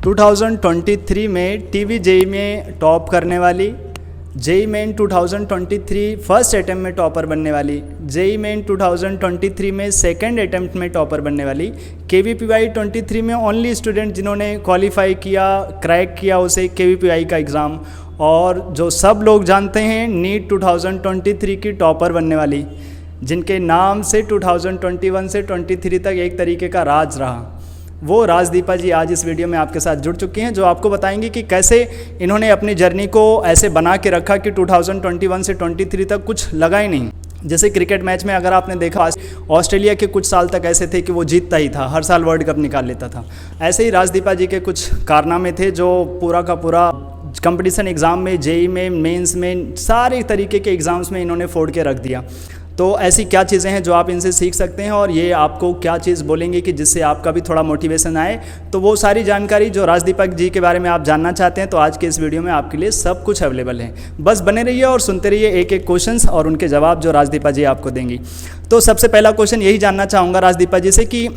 2023 में TV JEE में top करने वाली, जेई मेन 2023 फर्स्ट अटैम्प्ट में टॉपर बनने वाली, जेई मेन 2023 में सेकंड अटैम्प्ट में टॉपर बनने वाली, केवीपीवाई 23 में ओनली स्टूडेंट जिन्होंने क्वालिफाई किया, क्रैक किया उसे केवीपीवाई का एग्ज़ाम, और जो सब लोग जानते हैं नीट 2023 की टॉपर बनने वाली, जिनके नाम से 2021 से 23 तक एक तरीके का राज रहा, वो राजदीपा जी आज इस वीडियो में आपके साथ जुड़ चुकी हैं, जो आपको बताएंगे कि कैसे इन्होंने अपनी जर्नी को ऐसे बना के रखा कि 2021 से 23 तक कुछ लगा ही नहीं। जैसे क्रिकेट मैच में अगर आपने देखा, ऑस्ट्रेलिया के कुछ साल तक ऐसे थे कि वो जीतता ही था, हर साल वर्ल्ड कप निकाल लेता था। ऐसे ही राजदीपा जी के कुछ कारनामे थे जो पूरा का पूरा कंपटीशन एग्ज़ाम में, जेई में, मेंस में, सारे तरीके के एग्ज़ाम्स में इन्होंने फोड़ के रख दिया। तो ऐसी क्या चीज़ें हैं जो आप इनसे सीख सकते हैं और ये आपको क्या चीज़ बोलेंगे कि जिससे आपका भी थोड़ा मोटिवेशन आए, तो वो सारी जानकारी जो राजदीपा जी के बारे में आप जानना चाहते हैं तो आज के इस वीडियो में आपके लिए सब कुछ अवेलेबल है। बस बने रहिए और सुनते रहिए एक एक क्वेश्चंस और उनके जवाब जो राजदीपा जी आपको देंगी। तो सबसे पहला क्वेश्चन यही जानना चाहूँगा राजदीपा जी से कि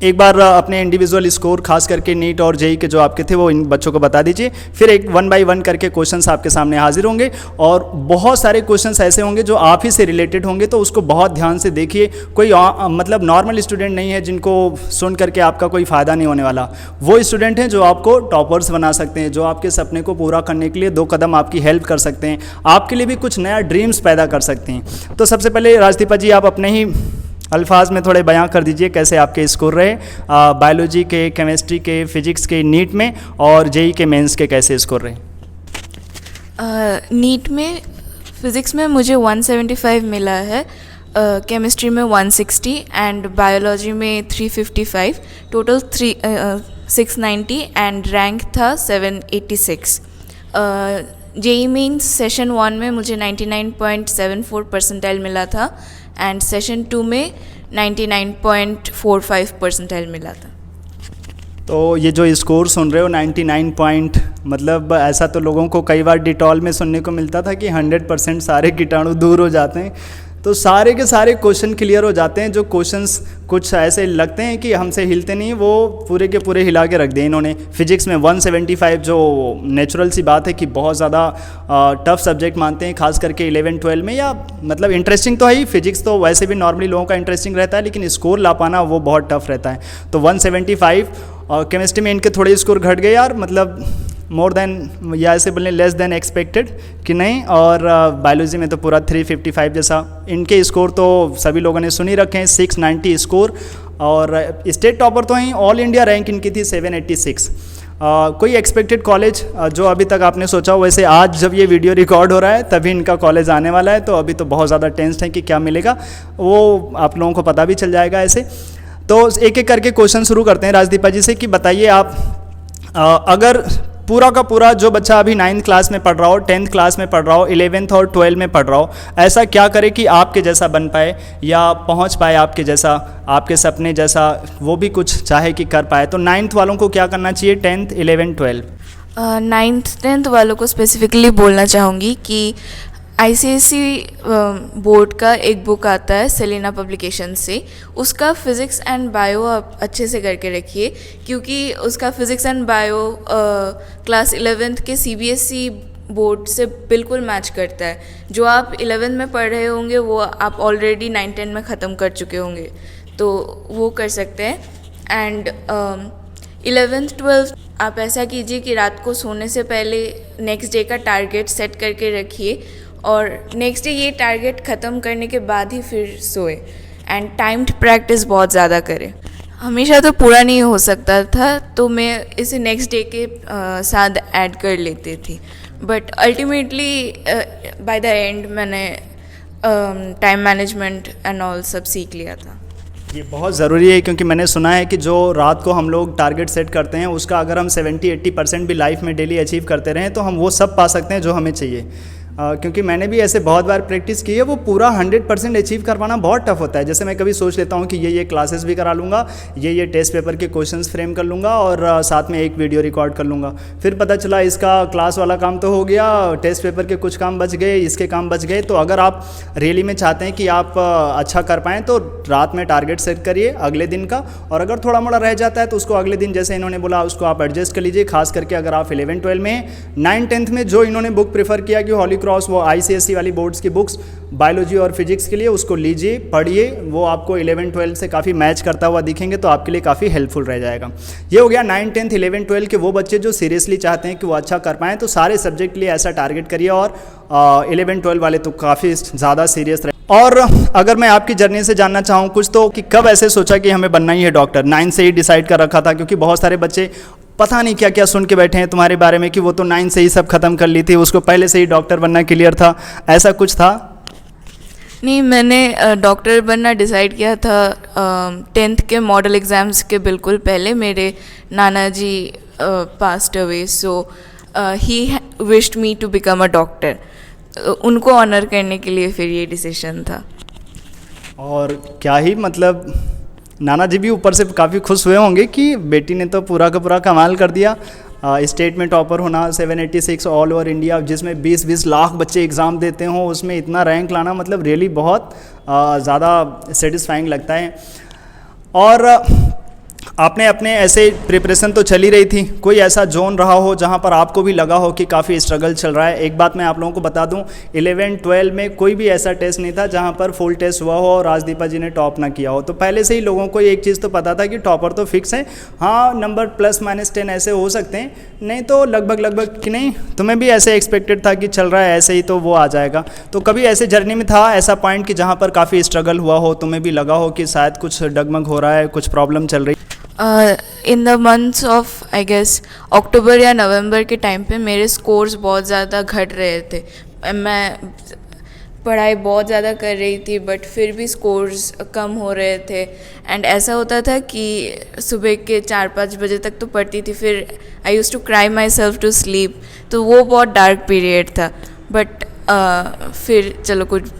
एक बार अपने इंडिविजुअल स्कोर खास करके नीट और जेई के जो आपके थे वो इन बच्चों को बता दीजिए, फिर एक 1 बाय 1 करके क्वेश्चंस आपके सामने हाजिर होंगे और बहुत सारे क्वेश्चंस ऐसे होंगे जो आप ही से रिलेटेड होंगे, तो उसको बहुत ध्यान से देखिए। कोई मतलब नॉर्मल स्टूडेंट नहीं है जिनको सुन करके आपका कोई फ़ायदा नहीं होने वाला, वो स्टूडेंट हैं जो आपको टॉपर्स बना सकते हैं, जो आपके सपने को पूरा करने के लिए 2 कदम आपकी हेल्प कर सकते हैं, आपके लिए भी कुछ नया ड्रीम्स पैदा कर सकते हैं। तो सबसे पहले राजदीपा जी आप अपने ही अल्फाज में थोड़े बयां कर दीजिए कैसे आपके स्कोर रहे बायोलॉजी के, केमिस्ट्री के, फिजिक्स के नीट में, और जेई के मेंस के कैसे स्कोर रहे। नीट में फिज़िक्स में मुझे 175 मिला है, केमिस्ट्री में 160 एंड बायोलॉजी में 355, टोटल 690 एंड रैंक था 786। जेई मेंस सेशन 1 में मुझे 99.74 परसेंटाइल मिला था एंड सेशन 2 में 99.45 परसेंटाइल मिला था। तो ये जो स्कोर सुन रहे हो 99 पॉइंट, मतलब ऐसा तो लोगों को कई बार डिटॉल में सुनने को मिलता था कि 100% सारे कीटाणु दूर हो जाते हैं, तो सारे के सारे क्वेश्चन क्लियर हो जाते हैं। जो क्वेश्चंस कुछ ऐसे लगते हैं कि हमसे हिलते नहीं, वो पूरे के पूरे हिला के रख दिए इन्होंने। फिजिक्स में 175, जो नेचुरल सी बात है कि बहुत ज़्यादा टफ सब्जेक्ट मानते हैं, खास करके 11-12 में, या मतलब इंटरेस्टिंग तो है ही, फिजिक्स तो वैसे भी नॉर्मली लोगों का इंटरेस्टिंग रहता है, लेकिन स्कोर ला पाना वो बहुत टफ रहता है। तो 175, और केमिस्ट्री में इनके थोड़े स्कोर घट गए यार, मतलब मोर देन या ऐसे बोलें लेस देन एक्सपेक्टेड कि नहीं, और बायोलॉजी में तो पूरा 355 जैसा इनके स्कोर तो सभी लोगों ने सुन ही रखे हैं, 690 स्कोर, और स्टेट टॉपर तो हैं। ऑल इंडिया रैंक इनकी थी 786। कोई एक्सपेक्टेड कॉलेज जो अभी तक आपने सोचा हो, वैसे आज जब ये वीडियो रिकॉर्ड हो रहा है तभी इनका कॉलेज आने वाला है, तो अभी तो बहुत ज़्यादा टेंस्ड है कि क्या मिलेगा, वो आप लोगों को पता भी चल जाएगा ऐसे। तो एक एक करके क्वेश्चन शुरू करते हैं राजदीपा जी से कि बताइए आप, अगर पूरा का पूरा जो बच्चा अभी 9th क्लास में पढ़ रहा हो, 10th क्लास में पढ़ रहा हो, 11th और 12 में पढ़ रहा हो, ऐसा क्या करे कि आपके जैसा बन पाए या पहुंच पाए आपके जैसा, आपके सपने जैसा वो भी कुछ चाहे कि कर पाए। तो 9th वालों को क्या करना चाहिए, 10th, 11, 12? 9th 10th वालों को स्पेसिफिकली बोलना चाहूँगी कि ICSE बोर्ड का एक बुक आता है सेलिना पब्लिकेशन से, उसका फिज़िक्स एंड बायो आप अच्छे से करके रखिए, क्योंकि उसका physics and bio class 11th के CBSE बोर्ड से बिल्कुल मैच करता है। जो आप 11th में पढ़ रहे होंगे वो आप ऑलरेडी 9-10 में ख़त्म कर चुके होंगे, तो वो कर सकते हैं। एंड 11th 12th आप ऐसा कीजिए कि रात को सोने से पहले नेक्स्ट डे का टारगेट सेट करके रखिए और नेक्स्ट डे ये टारगेट ख़त्म करने के बाद ही फिर सोए, एंड टाइम्ड प्रैक्टिस बहुत ज़्यादा करें। हमेशा तो पूरा नहीं हो सकता था, तो मैं इसे नेक्स्ट डे के साथ ऐड कर लेती थी, but ultimately by the end मैंने टाइम मैनेजमेंट एंड ऑल सब सीख लिया था। ये बहुत ज़रूरी है, क्योंकि मैंने सुना है कि जो रात को हम लोग टारगेट सेट करते हैं उसका अगर हम 70-80% भी लाइफ में डेली अचीव करते रहें तो हम वो सब पा सकते हैं जो हमें चाहिए। क्योंकि मैंने भी ऐसे बहुत बार प्रैक्टिस की है, वो पूरा 100% अचीव कर पाना बहुत टफ होता है। जैसे मैं कभी सोच लेता हूँ कि ये क्लासेस भी करा लूँगा, ये टेस्ट पेपर के क्वेश्चंस फ्रेम कर लूँगा और साथ में एक वीडियो रिकॉर्ड कर लूँगा, फिर पता चला इसका क्लास वाला काम तो हो गया, टेस्ट पेपर के कुछ काम बच गए, इसके काम बच गए। तो अगर आप रियली में चाहते हैं कि आप अच्छा कर पाएँ तो रात में टारगेट सेट करिए अगले दिन का, और अगर थोड़ा मोड़ा रह जाता है तो उसको अगले दिन जैसे इन्होंने बोला उसको आप एडजस्ट कर लीजिए। खास करके अगर आप 11-12 में 9-10 में जो इन्होंने बुक प्रेफर किया कि हॉली क्रॉस, वो ICSE वाली बोर्ड्स की बुक्स बायोलॉजी और फिजिक्स के लिए, उसको लीजिए पढ़िए, वो आपको 11-12 से काफ़ी मैच करता हुआ दिखेंगे तो आपके लिए काफ़ी हेल्पफुल रह जाएगा। ये हो गया 9, 10, 11, 12 के वो बच्चे जो सीरियसली चाहते हैं कि वो अच्छा कर पाएँ, तो सारे सब्जेक्ट के लिए ऐसा टारगेट करिए। और 11-12 वाले तो काफ़ी ज़्यादा सीरियस रहे। और अगर मैं आपकी जर्नी से जानना चाहूँ कुछ, तो कि कब ऐसे सोचा कि हमें बनना ही है डॉक्टर? 9 से ही डिसाइड कर रखा था? क्योंकि बहुत सारे बच्चे पता नहीं क्या क्या सुन के बैठे हैं तुम्हारे बारे में कि वो तो 9 से ही सब खत्म कर ली थी, उसको पहले से ही डॉक्टर बनना क्लियर था, ऐसा कुछ था? नहीं, मैंने डॉक्टर बनना डिसाइड किया था 10th के मॉडल एग्ज़ाम्स के बिल्कुल पहले। मेरे नाना जी passed away, so he wished me to become a doctor. उनको ऑनर करने के लिए फिर ये डिसीजन था। और क्या ही मतलब, नाना जी भी ऊपर से काफ़ी खुश हुए होंगे कि बेटी ने तो पूरा का पूरा कमाल कर दिया। स्टेट में टॉपर होना, 786 ऑल ओवर इंडिया, जिसमें 20-20 लाख बच्चे एग्ज़ाम देते हों, उसमें इतना रैंक लाना मतलब रियली बहुत ज़्यादा सेटिस्फाइंग लगता है। और आपने अपने ऐसे प्रिपरेशन तो चली रही थी, कोई ऐसा जोन रहा हो जहां पर आपको भी लगा हो कि काफ़ी स्ट्रगल चल रहा है? एक बात मैं आप लोगों को बता दूं, 11-12 में कोई भी ऐसा टेस्ट नहीं था जहां पर फुल टेस्ट हुआ हो और राजदीपा जी ने टॉप ना किया हो। तो पहले से ही लोगों को एक चीज़ तो पता था कि टॉपर तो फिक्स है, हाँ नंबर +-10 ऐसे हो सकते हैं, नहीं तो लगभग कि नहीं, तुम्हें भी ऐसे एक्सपेक्टेड था कि चल रहा है ऐसे ही तो वो आ जाएगा। तो कभी ऐसे जर्नी में था ऐसा पॉइंट कि जहाँ पर काफ़ी स्ट्रगल हुआ हो, तुम्हें भी लगा हो कि शायद कुछ डगमग हो रहा है, कुछ प्रॉब्लम चल रही? In the months of I guess October या नवंबर के टाइम पे मेरे स्कोर्स बहुत ज़्यादा घट रहे थे। मैं पढ़ाई बहुत ज़्यादा कर रही थी बट फिर भी स्कोर्स कम हो रहे थे। एंड ऐसा होता था कि सुबह के 4-5 बजे तक तो पढ़ती थी, फिर I used to cry myself to sleep. तो वो बहुत डार्क पीरियड था, बट फिर चलो कुछ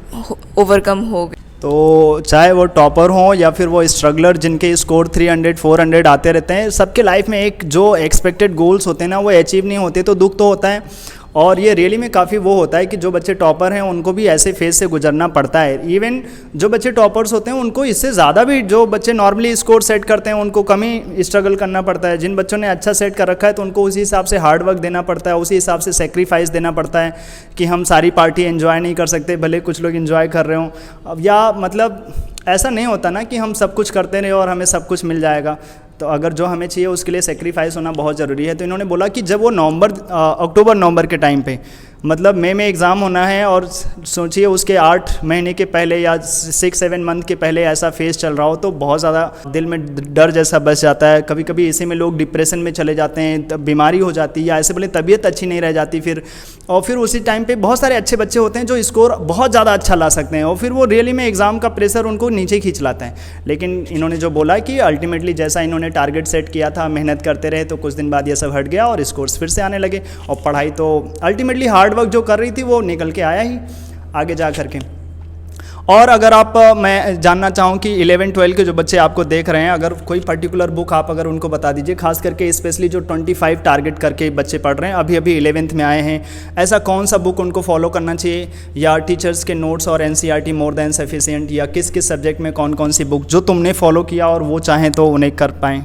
ओवरकम हो गया। तो चाहे वो टॉपर हों या फिर वो स्ट्रगलर जिनके स्कोर 300-400 आते रहते हैं, सबके लाइफ में एक जो एक्सपेक्टेड गोल्स होते हैं ना, वो अचीव नहीं होते तो दुख तो होता है। और ये रियली में काफ़ी वो होता है कि जो बच्चे टॉपर हैं उनको भी ऐसे फेज से गुजरना पड़ता है। इवन जो बच्चे टॉपर्स होते हैं उनको इससे ज़्यादा भी, जो बच्चे नॉर्मली स्कोर सेट करते हैं उनको कम ही स्ट्रगल करना पड़ता है। जिन बच्चों ने अच्छा सेट कर रखा है तो उनको उसी हिसाब से हार्ड वर्क देना पड़ता है, उसी हिसाब से सेक्रीफाइस देना पड़ता है कि हम सारी पार्टी एंजॉय नहीं कर सकते, भले कुछ लोग एंजॉय कर रहे हों। अब या मतलब ऐसा नहीं होता ना कि हम सब कुछ करते रहे और हमें सब कुछ मिल जाएगा। तो अगर जो हमें चाहिए उसके लिए सेक्रीफाइस होना बहुत ज़रूरी है। तो इन्होंने बोला कि जब वो अक्टूबर-नवंबर के टाइम पे, मतलब मई में एग्ज़ाम होना है और सोचिए उसके 8 महीने के पहले या 6-7 मंथ के पहले ऐसा फेज चल रहा हो तो बहुत ज़्यादा दिल में डर जैसा बस जाता है। कभी कभी इसी में लोग डिप्रेशन में चले जाते हैं, तब बीमारी हो जाती है या ऐसे बोले तबीयत अच्छी नहीं रह जाती फिर। और फिर उसी टाइम पे बहुत सारे अच्छे बच्चे होते हैं जो स्कोर बहुत ज़्यादा अच्छा ला सकते हैं और फिर वो रियली में एग्ज़ाम का प्रेशर उनको नीचे खींच लाता है। लेकिन इन्होंने जो बोला कि अल्टीमेटली जैसा इन्होंने टारगेट सेट किया था, मेहनत करते रहे, तो कुछ दिन बाद ये सब हट गया और स्कोर्स फिर से आने लगे। और पढ़ाई तो अल्टीमेटली हार्ड वर्क जो कर रही थी वो निकल के आया ही आगे जा करके। और अगर आप, मैं जानना चाहूँ कि 11-12 के जो बच्चे आपको देख रहे हैं, अगर कोई पर्टिकुलर बुक आप अगर उनको बता दीजिए, खास करके स्पेशली जो 25 टारगेट करके बच्चे पढ़ रहे हैं, अभी अभी 11th में आए हैं, ऐसा कौन सा बुक उनको फॉलो करना चाहिए, या टीचर्स के नोट्स और NCERT मोर देन सफिशिएंट, या किस किस सब्जेक्ट में कौन कौन सी बुक जो तुमने फॉलो किया और वो चाहें तो उन्हें कर पाएँ?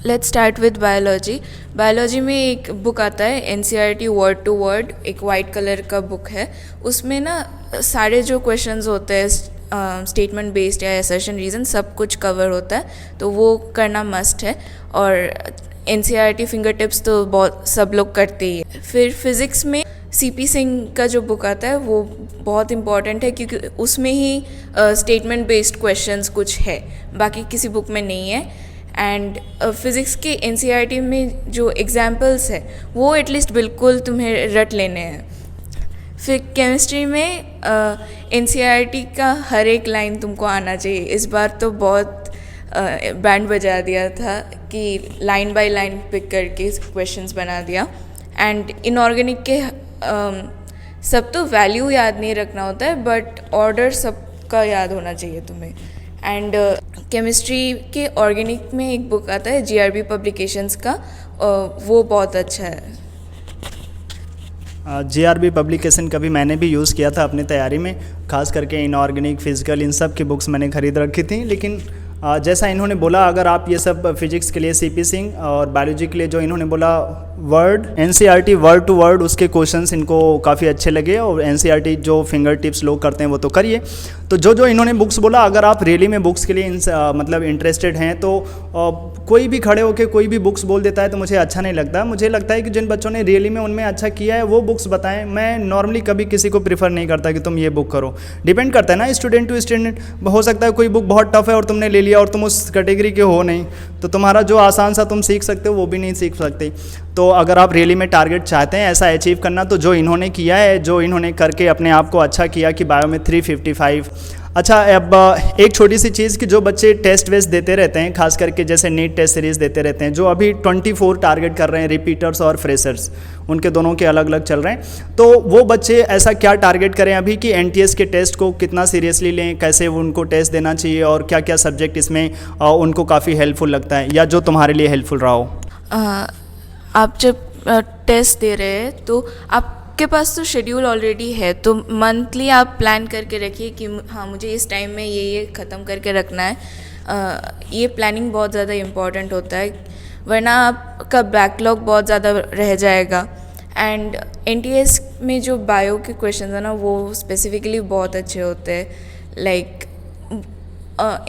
Let's start with biology. Biology में एक बुक आता है NCERT वर्ड टू वर्ड, एक वाइट कलर का बुक है। उसमें ना सारे जो क्वेश्चंस होते हैं स्टेटमेंट बेस्ड या असर्शन रीज़न सब कुछ कवर होता है, तो वो करना मस्ट है। और NCERT फिंगर टिप्स तो बहुत सब लोग करते ही है। फिर फिज़िक्स में CP सिंह का जो बुक आता है वो बहुत इम्पॉर्टेंट है, क्योंकि उसमें ही स्टेटमेंट बेस्ड क्वेश्चंस कुछ है, बाकी किसी बुक में नहीं है। एंड फिज़िक्स के NCERT में जो एग्जाम्पल्स है वो एटलीस्ट बिल्कुल तुम्हें रट लेने हैं। फिर केमिस्ट्री में NCERT का हर एक लाइन तुमको आना चाहिए। इस बार तो बहुत बैंड बजा दिया था कि लाइन बाय लाइन पिक करके क्वेश्चंस बना दिया। एंड इनऑर्गेनिक के सब तो वैल्यू याद नहीं रखना होता है, बट ऑर्डर सबका याद होना चाहिए तुम्हें। एंड केमिस्ट्री के ऑर्गेनिक में एक बुक आता है GRB पब्लिकेशंस का, वो बहुत अच्छा है। GRB पब्लिकेशन कभी मैंने भी यूज़ किया था अपनी तैयारी में, खास करके इनऑर्गेनिक, फिजिकल, इन सब की बुक्स मैंने ख़रीद रखी थी। लेकिन जैसा इन्होंने बोला, अगर आप ये सब फिजिक्स के लिए CP सिंह और बायोलॉजी के लिए जो इन्होंने बोला word NCERT word to word, उसके क्वेश्चंस इनको काफ़ी अच्छे लगे। और NCERT जो फिंगर टिप्स लोग करते हैं वो तो करिए। तो जो इन्होंने बुक्स बोला, अगर आप रियली में बुक्स के लिए मतलब इंटरेस्टेड हैं तो कोई भी खड़े होकर कोई भी बुक्स बोल देता है तो मुझे अच्छा नहीं लगता। मुझे लगता है कि जिन बच्चों ने रियली में उनमें अच्छा किया है वो बुक्स बताएं। मैं नॉर्मली कभी किसी को प्रीफर नहीं करता कि तुम ये बुक करो। डिपेंड करता है ना स्टूडेंट टू स्टूडेंट। हो सकता है कोई बुक बहुत टफ है और तुमने ले लिया और तुम उस कैटेगरी के हो नहीं, तो तुम्हारा जो आसान सा तुम सीख सकते हो वो भी नहीं सीख सकते। तो अगर आप रियली में टारगेट चाहते हैं ऐसा अचीव करना, तो जो इन्होंने किया है, जो इन्होंने करके अपने आप को अच्छा किया कि बायो में 355। अच्छा, अब एक छोटी सी चीज़ कि जो बच्चे टेस्ट वेस्ट देते रहते हैं, खास करके जैसे नीट टेस्ट सीरीज़ देते रहते हैं, जो अभी 24 टारगेट कर रहे हैं, रिपीटर्स और फ्रेशर्स, उनके दोनों के अलग अलग चल रहे हैं। तो वो बच्चे ऐसा क्या टारगेट करें अभी कि NTS के टेस्ट को कितना सीरियसली लें, कैसे उनको टेस्ट देना चाहिए और क्या क्या सब्जेक्ट इसमें उनको काफ़ी हेल्पफुल लगता है या जो तुम्हारे लिए हेल्पफुल रहा हो? आप जब टेस्ट दे रहे हैं तो आपके पास तो शेड्यूल ऑलरेडी है, तो मंथली आप प्लान करके रखिए कि हाँ मुझे इस टाइम में ये ख़त्म करके रखना है। ये प्लानिंग बहुत ज़्यादा इम्पॉर्टेंट होता है, वरना आपका बैकलॉग बहुत ज़्यादा रह जाएगा। एंड NTS में जो बायो के क्वेश्चन है ना, वो स्पेसिफिकली बहुत अच्छे होते हैं। लाइक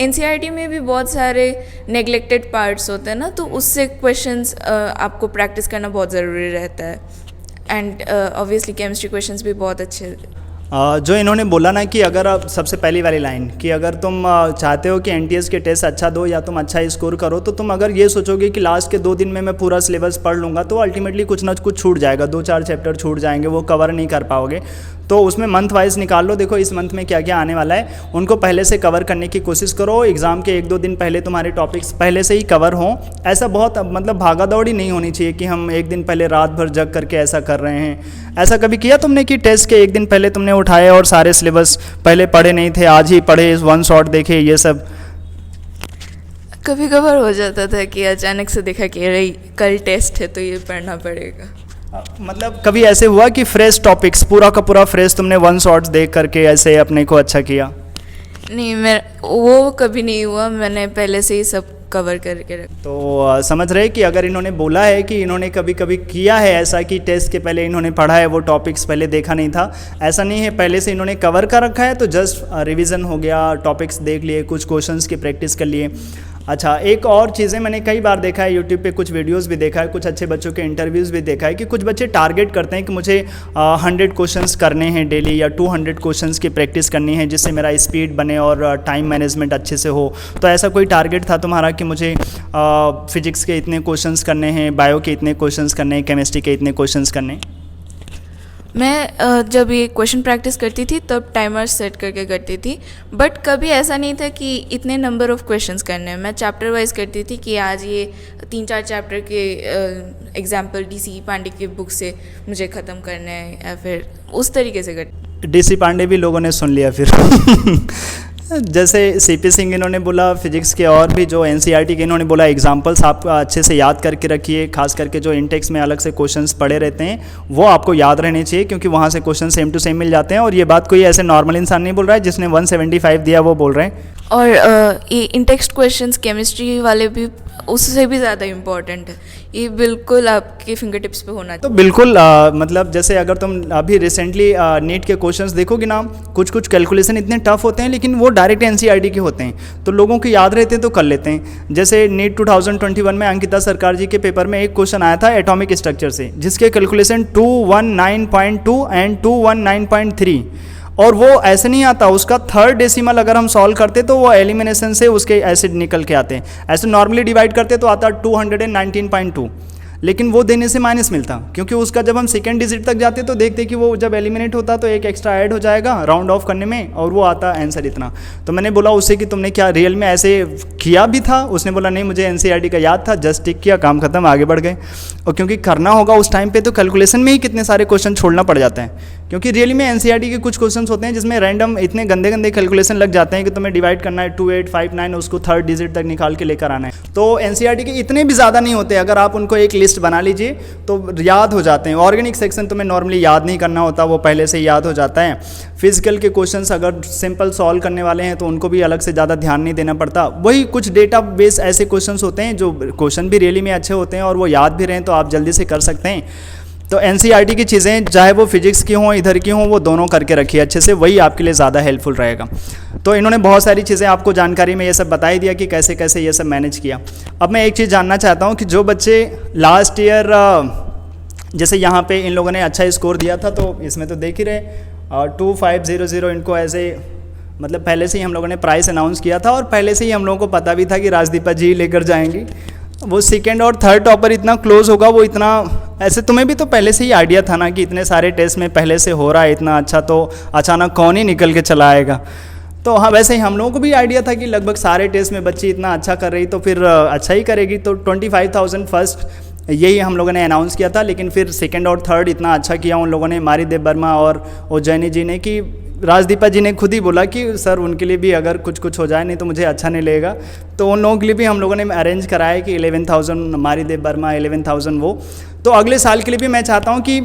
NCERT में भी बहुत सारे नेग्लेक्टेड पार्ट्स होते हैं ना, तो उससे क्वेश्चंस आपको प्रैक्टिस करना बहुत ज़रूरी रहता है। एंड ऑब्वियसली केमिस्ट्री क्वेश्चंस भी बहुत अच्छे। जो इन्होंने बोला ना कि अगर आप सबसे पहली वाली लाइन कि अगर तुम चाहते हो कि NTS के टेस्ट अच्छा दो या तुम अच्छा स्कोर करो, तो तुम अगर ये सोचोगे कि लास्ट के 2 दिन में मैं पूरा सिलेबस पढ़ लूँगा, तो अल्टीमेटली कुछ ना कुछ छूट जाएगा, 2-4 चैप्टर छूट जाएंगे, वो कवर नहीं कर पाओगे। तो उसमें मंथ वाइज निकाल लो, देखो इस मंथ में क्या क्या आने वाला है, उनको पहले से कवर करने की कोशिश करो। एग्ज़ाम के 1-2 दिन पहले तुम्हारे टॉपिक्स पहले से ही कवर हों। ऐसा बहुत मतलब भागा दौड़ी नहीं होनी चाहिए कि हम 1 दिन पहले रात भर जग करके ऐसा कर रहे हैं। ऐसा कभी किया तुमने कि टेस्ट के 1 दिन पहले तुमने उठाए और सारे सिलेबस पहले पढ़े नहीं थे, आज ही पढ़े, 1 शॉट देखे, ये सब? कभी कभार हो जाता था कि अचानक से देखा कि अरे कल टेस्ट है तो ये पढ़ना पड़ेगा। मतलब कभी ऐसे हुआ कि फ्रेश टॉपिक्स पूरा का पूरा फ्रेश तुमने 1 शॉट्स देख करके ऐसे अपने को अच्छा किया? नहीं, मैं वो कभी नहीं हुआ, मैंने पहले से ही सब कवर करके रखा। तो समझ रहे कि अगर इन्होंने बोला है कि इन्होंने कभी कभी किया है ऐसा कि टेस्ट के पहले इन्होंने पढ़ा है, वो टॉपिक्स पहले देखा नहीं था, ऐसा नहीं है, पहले से इन्होंने कवर कर रखा है, तो जस्ट रिवीजन हो गया, टॉपिक्स देख लिए, कुछ क्वेश्चंस की प्रैक्टिस कर लिए। अच्छा, एक और चीज़ें मैंने कई बार देखा है, यूट्यूब पे कुछ वीडियोस भी देखा है, कुछ अच्छे बच्चों के इंटरव्यूज़ भी देखा है कि कुछ बच्चे टारगेट करते हैं कि मुझे 100 क्वेश्चंस करने हैं डेली या 200 क्वेश्चंस की प्रैक्टिस करनी है जिससे मेरा स्पीड बने और टाइम मैनेजमेंट अच्छे से हो। तो ऐसा कोई टारगेट था तुम्हारा कि मुझे फिजिक्स के इतने क्वेश्चंस करने हैं, बायो के इतने क्वेश्चंस करने हैं, केमिस्ट्री के इतने क्वेश्चंस करने हैं? मैं जब ये क्वेश्चन प्रैक्टिस करती थी तब टाइमर सेट करके करती थी, बट कभी ऐसा नहीं था कि इतने नंबर ऑफ़ क्वेश्चंस करने हैं। मैं चैप्टर वाइज करती थी कि आज ये 3-4 चैप्टर के एग्जाम्पल DC पांडे की बुक से मुझे ख़त्म करना है, या फिर उस तरीके से करती। DC पांडे भी लोगों ने सुन लिया फिर। जैसे CP सिंह इन्होंने बोला फिजिक्स के, और भी जो NCERT के इन्होंने बोला एग्जांपल्स आप अच्छे से याद करके रखिए, खास करके जो इंटेक्स में अलग से क्वेश्चंस पड़े रहते हैं वो आपको याद रहने चाहिए, क्योंकि वहाँ से क्वेश्चन सेम टू सेम मिल जाते हैं। और ये बात कोई ऐसे नॉर्मल इंसान नहीं बोल रहा है जिसने 175 दिया वो बोल रहे हैं। और ये इंटेक्स्ट क्वेश्चंस केमिस्ट्री वाले भी उससे भी ज़्यादा इम्पॉर्टेंट है, ये बिल्कुल आपके फिंगर टिप्स पे होना चाहिए। तो बिल्कुल मतलब जैसे अगर तुम अभी रिसेंटली नीट के क्वेश्चंस देखोगे ना, कुछ कुछ कैलकुलेशन इतने टफ होते हैं लेकिन वो डायरेक्ट NCERT के होते हैं, तो लोगों को याद रहते हैं तो कर लेते हैं। जैसे नीट 2021 में अंकिता सरकार जी के पेपर में एक क्वेश्चन आया था एटॉमिक स्ट्रक्चर से, जिसके कैलकुलेशन 219.2 एंड 219.3, और वो ऐसे नहीं आता, उसका 3rd डेसिमल अगर हम सॉल्व करते तो वो एलिमिनेशन से उसके एसिड निकल के आते हैं। ऐसे नॉर्मली डिवाइड करते तो आता 219.2, लेकिन वो देने से माइनस मिलता, क्योंकि उसका जब हम सेकेंड डिजिट तक जाते तो देखते कि वो जब एलिमिनेट होता तो एक एक्स्ट्रा ऐड हो जाएगा राउंड ऑफ करने में और वो आता आंसर इतना। तो मैंने बोला उससे कि तुमने क्या रियल में ऐसे किया भी था? उसने बोला नहीं, मुझे एनसीईआरटी का याद था, जस्ट टिक किया, काम खत्म, आगे बढ़ गए। और क्योंकि करना होगा उस टाइम पे तो कैलकुलेशन में ही कितने सारे क्वेश्चन छोड़ना पड़ जाते हैं, क्योंकि रियली में एनसीईआरटी के कुछ क्वेश्चन होते हैं जिसमें रैंडम इतने गंदे गंदे कैलकुलेशन लग जाते हैं कि तुम्हें डिवाइड करना है 2, 8, 5, 9, उसको थर्ड डिजिट तक निकाल के लेकर आना है। तो एनसीईआरटी के इतने भी ज़्यादा नहीं होते, अगर आप उनको एक लिस्ट बना लीजिए तो याद हो जाते हैं। ऑर्गेनिक सेक्शन तुम्हें नॉर्मली याद नहीं करना होता, वो पहले से याद हो जाता है। फिजिकल के क्वेश्चंस अगर सिंपल सॉल्व करने वाले हैं तो उनको भी अलग से ज़्यादा ध्यान नहीं देना पड़ता। वही कुछ डेटा बेस ऐसे क्वेश्चंस होते हैं जो क्वेश्चन भी रियली में अच्छे होते हैं और वो याद भी रहें तो आप जल्दी से कर सकते हैं। तो एनसीईआरटी की चीज़ें चाहे वो फिजिक्स की हों इधर की हों, वो दोनों करके रखिए अच्छे से, वही आपके लिए ज़्यादा हेल्पफुल रहेगा। तो इन्होंने बहुत सारी चीज़ें आपको जानकारी में ये सब बता ही दिया कि कैसे कैसे ये सब मैनेज किया। अब मैं एक चीज़ जानना चाहता हूँ कि जो बच्चे लास्ट ईयर जैसे यहाँ पे इन लोगों ने अच्छा स्कोर दिया था, तो इसमें तो देख ही रहे 2500 इनको ऐसे, मतलब पहले से ही हम लोगों ने प्राइस अनाउंस किया था और पहले से ही हम लोगों को पता भी था कि राजदीपा जी लेकर जाएंगी। वो सेकेंड और थर्ड टॉपर इतना क्लोज होगा, वो इतना ऐसे तुम्हें भी तो पहले से ही आइडिया था ना कि इतने सारे टेस्ट में पहले से हो रहा है इतना अच्छा, तो अचानक कौन ही निकल के चला आएगा। तो हाँ, वैसे ही हम लोगों को भी आइडिया था कि लगभग सारे टेस्ट में बच्ची इतना अच्छा कर रही तो फिर अच्छा ही करेगी। तो 25,000 फर्स्ट यही हम लोगों ने अनाउंस किया था, लेकिन फिर सेकंड और थर्ड इतना अच्छा किया उन लोगों ने, मारी देव वर्मा और उज्जैनी जी ने, कि राजदीपा जी ने खुद ही बोला कि सर उनके लिए भी अगर कुछ हो जाए नहीं तो मुझे अच्छा नहीं लगेगा। तो उन लोगों के लिए भी हम लोगों ने अरेंज कराया कि 11,000 मारी देव वर्मा, 11,000 वो। तो अगले साल के लिए भी मैं चाहता हूँ कि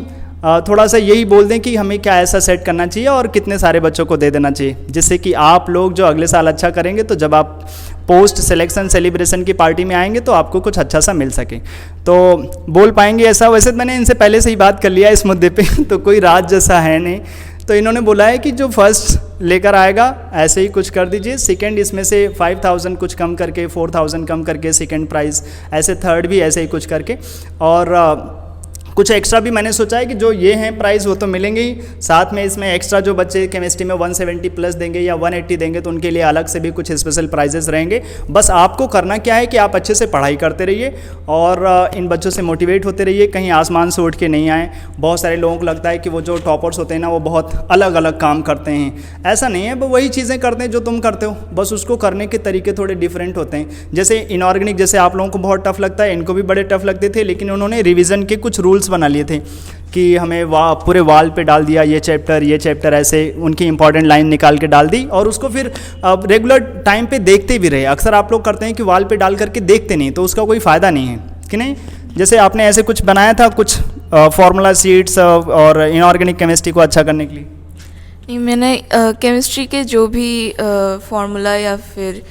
थोड़ा सा यही बोल दें कि हमें क्या ऐसा सेट करना चाहिए और कितने सारे बच्चों को दे देना चाहिए, जिससे कि आप लोग जो अगले साल अच्छा करेंगे तो जब आप पोस्ट सिलेक्शन सेलिब्रेशन की पार्टी में आएंगे तो आपको कुछ अच्छा सा मिल सके, तो बोल पाएंगे ऐसा। वैसे मैंने इनसे पहले से ही बात कर लिया इस मुद्दे पे तो कोई राज जैसा है नहीं। तो इन्होंने बोला है कि जो फर्स्ट लेकर आएगा ऐसे ही कुछ कर दीजिए, सेकंड इसमें से 5,000 कुछ कम करके, 4,000 कम करके सेकंड प्राइस, ऐसे थर्ड भी ऐसे ही कुछ करके, और कुछ एक्स्ट्रा भी मैंने सोचा है कि जो ये हैं प्राइस वो तो मिलेंगे ही, साथ में इसमें एक्स्ट्रा जो बच्चे केमिस्ट्री में 170 प्लस देंगे या 180 देंगे तो उनके लिए अलग से भी कुछ स्पेशल प्राइजेस रहेंगे। बस आपको करना क्या है कि आप अच्छे से पढ़ाई करते रहिए और इन बच्चों से मोटिवेट होते रहिए, कहीं आसमान से उठ के नहीं आए। बहुत सारे लोगों को लगता है कि वो जो टॉपर्स होते हैं ना वो बहुत अलग अलग काम करते हैं, ऐसा नहीं है, वो वही चीज़ें करते हैं जो तुम करते हो, बस उसको करने के तरीके थोड़े डिफरेंट होते हैं। जैसे इनऑर्गेनिक जैसे आप लोगों को बहुत टफ लगता है, इनको भी बड़े टफ लगते थे, लेकिन उन्होंने रिविज़न के कुछ रूल्स बना लिए थे कि हमें पूरे वाल पे डाल दिया ये चैप्टर ऐसे उनकी इंपॉर्टेंट लाइन निकाल के डाल दी और उसको फिर रेगुलर टाइम पे देखते भी रहे। अक्सर आप लोग करते हैं कि वाल पे डाल करके देखते नहीं, तो उसका कोई फ़ायदा नहीं है कि नहीं। जैसे आपने ऐसे कुछ बनाया था कुछ फार्मूला शीट्स और इनऑर्गेनिक केमिस्ट्री को अच्छा करने के लिए? नहीं, मैंने केमिस्ट्री के जो भी फार्मूला या फिर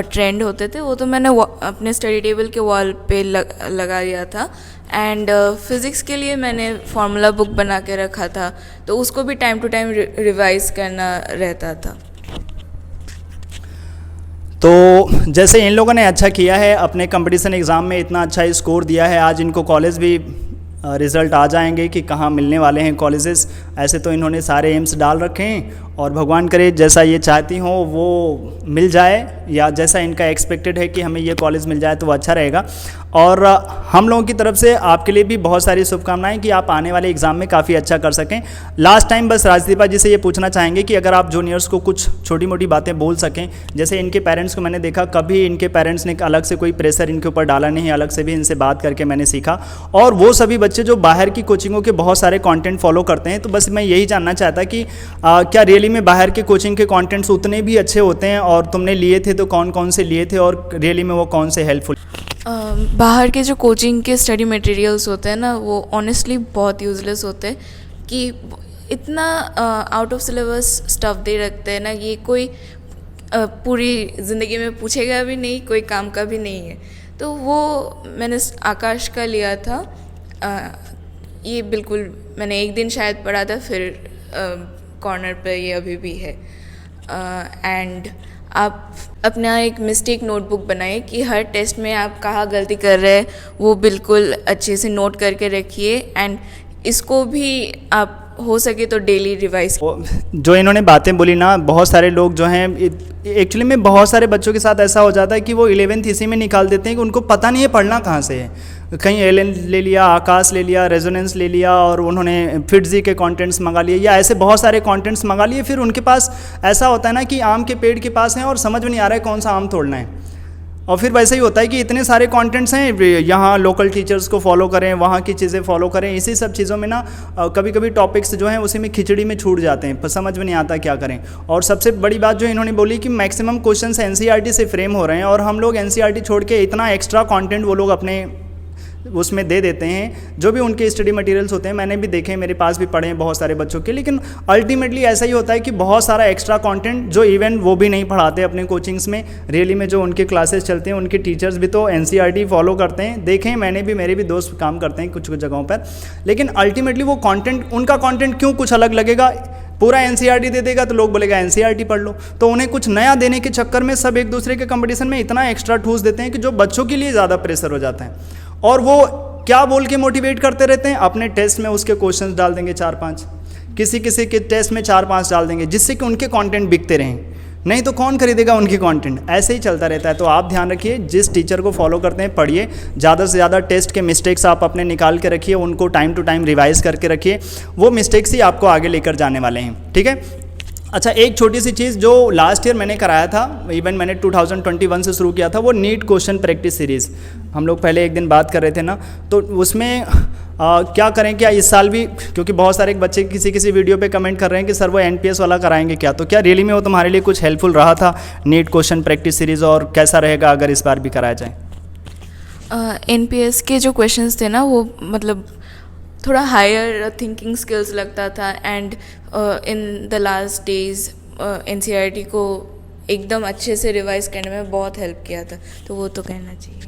ट्रेंड होते थे वो तो मैंने अपने स्टडी टेबल के वॉल पे लगा दिया था। एंड फिज़िक्स के लिए मैंने फार्मूला बुक बना के रखा था, तो उसको भी टाइम टू टाइम रिवाइज करना रहता था। तो जैसे इन लोगों ने अच्छा किया है, अपने कंपटीशन एग्ज़ाम में इतना अच्छा स्कोर दिया है, आज इनको कॉलेज भी रिज़ल्ट आ जाएंगे कि कहाँ मिलने वाले हैं कॉलेजेस। ऐसे तो इन्होंने सारे एम्स डाल रखे हैं और भगवान करे जैसा ये चाहती हो वो मिल जाए, या जैसा इनका एक्सपेक्टेड है कि हमें ये कॉलेज मिल जाए तो वो अच्छा रहेगा। और हम लोगों की तरफ से आपके लिए भी बहुत सारी शुभकामनाएं कि आप आने वाले एग्ज़ाम में काफ़ी अच्छा कर सकें। लास्ट टाइम बस राजदीपा जी से ये पूछना चाहेंगे कि अगर आप जूनियर्स को कुछ छोटी मोटी बातें बोल सकें, जैसे इनके पेरेंट्स को मैंने देखा कभी इनके पेरेंट्स ने अलग से कोई प्रेशर इनके ऊपर डाला नहीं, अलग से भी इनसे बात करके मैंने सीखा। और वो सभी बच्चे जो बाहर की कोचिंगों के बहुत सारे कंटेंट फॉलो करते हैं, तो बस मैं यही जानना चाहता कि क्या रियली में बाहर के कोचिंग के कंटेंट्स उतने भी अच्छे होते हैं, और तुमने लिए थे तो कौन कौन से लिए थे और रियली में वो कौन से हेल्पफुल? बाहर के जो कोचिंग के स्टडी मटेरियल्स होते हैं ना वो ऑनेस्टली बहुत यूज़लेस होते हैं, कि इतना आउट ऑफ सिलेबस स्टफ दे रखते हैं ना, ये कोई पूरी ज़िंदगी में पूछेगा भी नहीं, कोई काम का भी नहीं है। तो वो मैंने आकाश का लिया था, ये बिल्कुल मैंने एक दिन शायद पढ़ा था, फिर कॉर्नर पे ये अभी भी है। एंड आप अपना एक मिस्टेक नोटबुक बनाइए कि हर टेस्ट में आप कहाँ गलती कर रहे हैं वो बिल्कुल अच्छे से नोट करके रखिए। एंड इसको भी आप हो सके तो डेली रिवाइज। जो इन्होंने बातें बोली ना, बहुत सारे लोग जो हैं एक्चुअली में बहुत सारे बच्चों के साथ ऐसा हो जाता है कि वो 11th इसी में निकाल देते हैं कि उनको पता नहीं है पढ़ना कहाँ से है। कहीं एलन ले लिया, आकाश ले लिया, रेजोनेंस ले लिया और उन्होंने फिटजी के कंटेंट्स मंगा लिए या ऐसे बहुत सारे कंटेंट्स मंगा लिए। फिर उनके पास ऐसा होता है ना कि आम के पेड़ के पास हैं और समझ में नहीं आ रहा है कौन सा आम तोड़ना है। और फिर वैसे ही होता है कि इतने सारे कंटेंट्स हैं, यहाँ लोकल टीचर्स को फॉलो करें, वहाँ की चीज़ें फॉलो करें, इसी सब चीज़ों में ना कभी कभी टॉपिक्स जो हैं उसी में खिचड़ी में छूट जाते हैं, समझ में नहीं आता क्या करें। और सबसे बड़ी बात जो इन्होंने बोली कि मैक्सिमम क्वेश्चंस एनसीईआरटी से फ्रेम हो रहे हैं और हम लोग एनसीईआरटी छोड़ के इतना एक्स्ट्रा कंटेंट वो लोग अपने उसमें दे देते हैं। जो भी उनके स्टडी मटेरियल्स होते हैं मैंने भी देखे, मेरे पास भी पढ़े हैं बहुत सारे बच्चों के, लेकिन अल्टीमेटली ऐसा ही होता है कि बहुत सारा एक्स्ट्रा कंटेंट जो इवन वो भी नहीं पढ़ाते अपने कोचिंग्स में। रियली में जो उनके क्लासेस चलते हैं उनके टीचर्स भी तो एनसीईआरटी फॉलो करते हैं, देखें मैंने भी, मेरे भी दोस्त काम करते हैं कुछ कुछ जगहों पर, लेकिन अल्टीमेटली वो कंटेंट, उनका कंटेंट क्यों कुछ अलग लगेगा। पूरा एनसीईआरटी दे देगा तो लोग बोलेगा एनसीईआरटी पढ़ लो। तो उन्हें कुछ नया देने के चक्कर में सब एक दूसरे के कंपटीशन में इतना एक्स्ट्रा ठूस देते हैं कि जो बच्चों के लिए ज़्यादा प्रेशर हो जाता है। और वो क्या बोल के मोटिवेट करते रहते हैं, अपने टेस्ट में उसके क्वेश्चंस डाल देंगे 4-5, किसी किसी के टेस्ट में 4-5 डाल देंगे, जिससे कि उनके कंटेंट बिकते रहें। नहीं तो कौन खरीदेगा उनकी कंटेंट, ऐसे ही चलता रहता है। तो आप ध्यान रखिए, जिस टीचर को फॉलो करते हैं पढ़िए, ज़्यादा से ज़्यादा टेस्ट के मिस्टेक्स आप अपने निकाल के रखिए, उनको टाइम टू टाइम रिवाइज करके रखिए, वो मिस्टेक्स ही आपको आगे लेकर जाने वाले हैं, ठीक है। अच्छा, एक छोटी सी चीज़ जो लास्ट ईयर मैंने कराया था, इवन मैंने 2021 से शुरू किया था, वो नीट क्वेश्चन प्रैक्टिस सीरीज़। हम लोग पहले एक दिन बात कर रहे थे ना, तो उसमें क्या करें, क्या इस साल भी, क्योंकि बहुत सारे बच्चे किसी वीडियो पे कमेंट कर रहे हैं कि सर वो एनपीएस वाला कराएंगे क्या, तो क्या रियली में वो तुम्हारे लिए कुछ हेल्पफुल रहा था नीट क्वेश्चन प्रैक्टिस सीरीज़, और कैसा रहेगा अगर इस बार भी कराया जाए। एनपीएस के जो क्वेश्चंस थे ना वो मतलब थोड़ा हायर थिंकिंग स्किल्स लगता था, and in the last days NCERT को एकदम अच्छे से रिवाइज करने में बहुत हेल्प किया था, तो वो तो कहना चाहिए।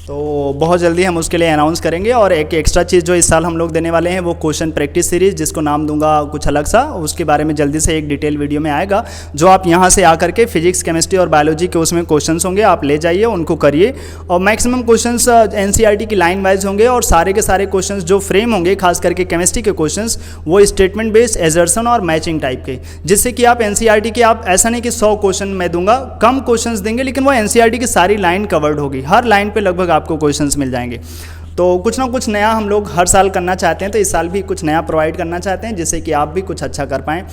तो बहुत जल्दी हम उसके लिए अनाउंस करेंगे। और एक एक्स्ट्रा चीज़ जो इस साल हम लोग देने वाले हैं वो क्वेश्चन प्रैक्टिस सीरीज़, जिसको नाम दूंगा कुछ अलग सा, उसके बारे में जल्दी से एक डिटेल वीडियो में आएगा, जो आप यहाँ से आकर के फिजिक्स, केमिस्ट्री और बायोलॉजी के उसमें क्वेश्चंस होंगे, आप ले जाइए, उनको करिए। और मैक्सिमम क्वेश्चंस एनसीईआरटी की लाइन वाइज होंगे और सारे के सारे क्वेश्चंस जो फ्रेम होंगे, खास करके केमिस्ट्री के क्वेश्चंस, वो स्टेटमेंट बेस्ड, एजर्सन और मैचिंग टाइप के, जिससे कि आप एनसीईआरटी के, आप ऐसा नहीं कि 100 क्वेश्चन मैं दूंगा, कम क्वेश्चंस देंगे, लेकिन वो एनसीईआरटी की सारी लाइन कवर्ड होगी, हर लाइन पे लगभग आपको क्वेश्चंस मिल जाएंगे। तो कुछ ना कुछ नया हम लोग हर साल करना चाहते हैं, तो इस साल भी कुछ नया प्रोवाइड करना चाहते हैं, जिससे कि आप भी कुछ अच्छा कर पाएँ।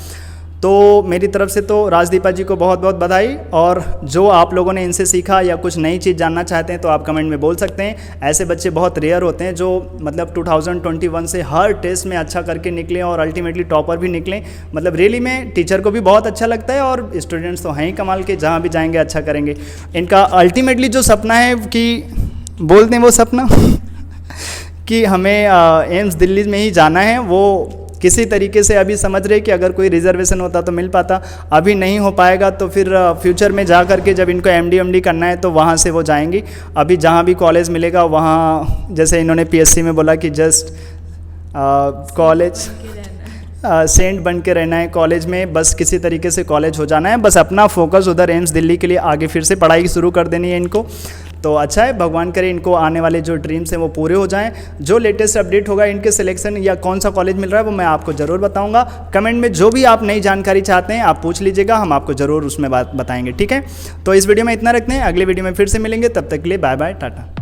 तो मेरी तरफ से तो राजदीपा जी को बहुत बहुत बधाई। और जो आप लोगों ने इनसे सीखा या कुछ नई चीज़ जानना चाहते हैं तो आप कमेंट में बोल सकते हैं। ऐसे बच्चे बहुत रेयर होते हैं जो मतलब 2021 से हर टेस्ट में अच्छा करके निकले और अल्टीमेटली टॉपर भी निकले। मतलब रियली में टीचर को भी बहुत अच्छा लगता है और स्टूडेंट्स तो हैं ही कमाल के, जहाँ भी जाएंगे अच्छा करेंगे। इनका अल्टीमेटली जो सपना है कि बोलते हैं वो सपना कि हमें एम्स दिल्ली में ही जाना है, वो किसी तरीके से अभी समझ रहे कि अगर कोई रिजर्वेशन होता तो मिल पाता, अभी नहीं हो पाएगा। तो फिर फ्यूचर में जा करके जब इनको एमडी करना है तो वहाँ से वो जाएंगी। अभी जहाँ भी कॉलेज मिलेगा वहाँ, जैसे इन्होंने पीएससी में बोला कि जस्ट कॉलेज सेंट बन के रहना है कॉलेज में, बस किसी तरीके से कॉलेज हो जाना है, बस अपना फोकस उधर एम्स दिल्ली के लिए आगे फिर से पढ़ाई शुरू कर देनी है इनको। तो अच्छा है, भगवान करे इनको आने वाले जो ड्रीम्स हैं वो पूरे हो जाएं। जो लेटेस्ट अपडेट होगा इनके सिलेक्शन या कौन सा कॉलेज मिल रहा है वो मैं आपको ज़रूर बताऊंगा। कमेंट में जो भी आप नई जानकारी चाहते हैं आप पूछ लीजिएगा, हम आपको ज़रूर उसमें बात बताएंगे, ठीक है। तो इस वीडियो में इतना रखते हैं, अगले वीडियो में फिर से मिलेंगे, तब तक के लिए बाय बाय, टाटा।